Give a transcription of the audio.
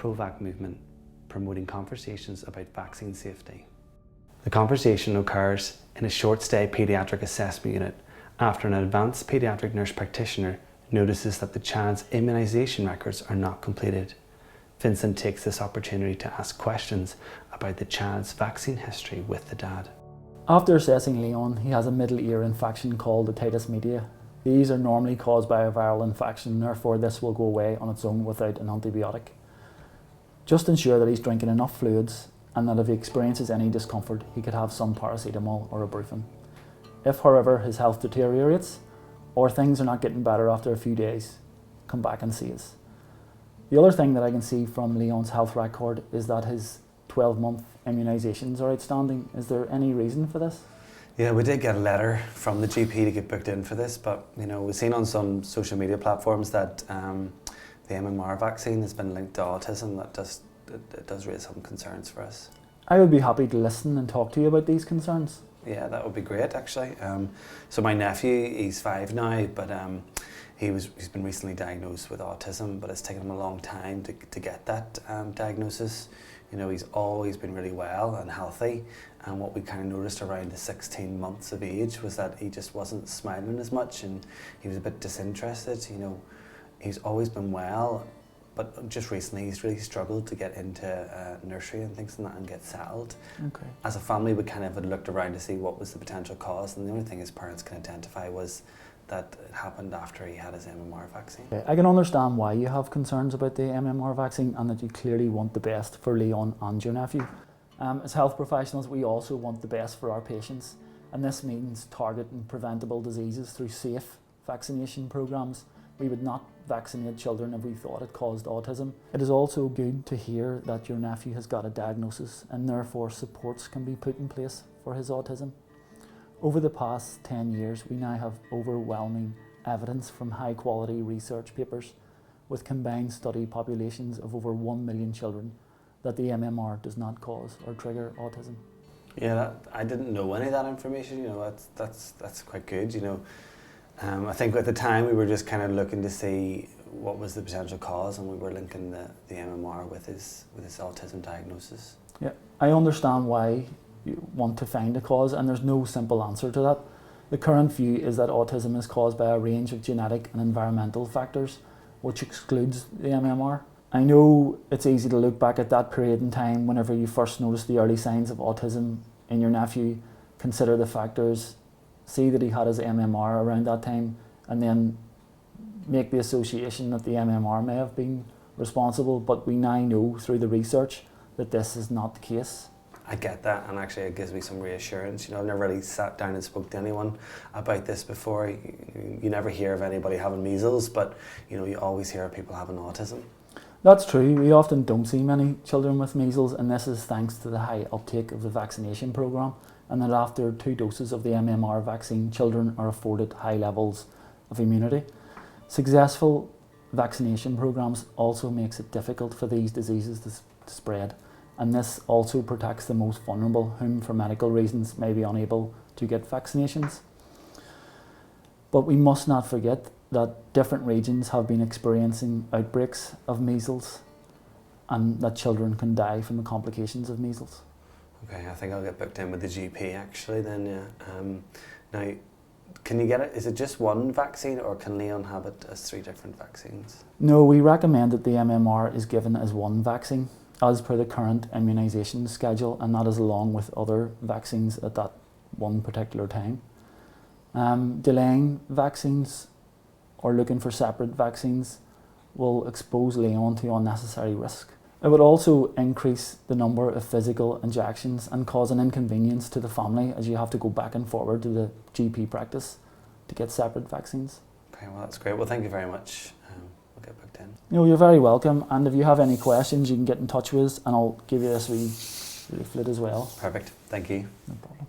pro-vac movement, promoting conversations about vaccine safety. The conversation occurs in a short-stay paediatric assessment unit after an advanced paediatric nurse practitioner notices that the child's immunization records are not completed. Vincent takes this opportunity to ask questions about the child's vaccine history with the dad. After assessing Leon, he has a middle ear infection called otitis media. These are normally caused by a viral infection, therefore this will go away on its own without an antibiotic. Just ensure that he's drinking enough fluids and that if he experiences any discomfort, he could have some paracetamol or ibuprofen. If, however, his health deteriorates or things are not getting better after a few days, come back and see us. The other thing that I can see from Leon's health record is that his 12-month immunisations are outstanding. Is there any reason for this? Yeah, we did get a letter from the GP to get booked in for this, but we've seen on some social media platforms that the MMR vaccine has been linked to autism. It does raise some concerns for us. I would be happy to listen and talk to you about these concerns. Yeah, that would be great actually. So my nephew, he's 5 now, but he's been recently diagnosed with autism, but it's taken him a long time to get that diagnosis. He's always been really well and healthy, and what we kind of noticed around the 16 months of age was that he just wasn't smiling as much and he was a bit disinterested. He's always been well, but just recently he's really struggled to get into nursery and things like that and get settled. Okay. As a family, we kind of had looked around to see what was the potential cause, and the only thing his parents can identify was that it happened after he had his MMR vaccine. Okay. I can understand why you have concerns about the MMR vaccine and that you clearly want the best for Leon and your nephew. As health professionals, we also want the best for our patients, and this means targeting preventable diseases through safe vaccination programs. We would not vaccinate children if we thought it caused autism. It is also good to hear that your nephew has got a diagnosis and therefore supports can be put in place for his autism. Over the past 10 years, we now have overwhelming evidence from high quality research papers with combined study populations of over 1 million children that the MMR does not cause or trigger autism. Yeah, I didn't know any of that information. That's quite good. I think at the time we were just kind of looking to see what was the potential cause, and we were linking the MMR with his autism diagnosis. Yeah, I understand why you want to find a cause, and there's no simple answer to that. The current view is that autism is caused by a range of genetic and environmental factors, which excludes the MMR. I know it's easy to look back at that period in time whenever you first noticed the early signs of autism in your nephew, consider the factors, see that he had his MMR around that time, and then make the association that the MMR may have been responsible, but we now know through the research that this is not the case. I get that, and actually it gives me some reassurance. I've never really sat down and spoke to anyone about this before. You never hear of anybody having measles, but you always hear of people having autism. That's true. We often don't see many children with measles, and this is thanks to the high uptake of the vaccination programme, and that after 2 doses of the MMR vaccine, children are afforded high levels of immunity. Successful vaccination programmes also makes it difficult for these diseases to spread, and this also protects the most vulnerable, whom for medical reasons may be unable to get vaccinations. But we must not forget that different regions have been experiencing outbreaks of measles, and that children can die from the complications of measles. Okay, I think I'll get booked in with the GP actually then, yeah. Now, can you get it? Is it just one vaccine, or can Leon have it as 3 different vaccines? No, we recommend that the MMR is given as one vaccine as per the current immunisation schedule, and that is along with other vaccines at that one particular time. Delaying vaccines or looking for separate vaccines will expose Leon to unnecessary risk. It would also increase the number of physical injections and cause an inconvenience to the family, as you have to go back and forward to the GP practice to get separate vaccines. Okay, well that's great. Well, thank you very much. We'll get booked in. You're very welcome, and if you have any questions you can get in touch with us, and I'll give you this wee leaflet as well. Perfect, thank you. No problem.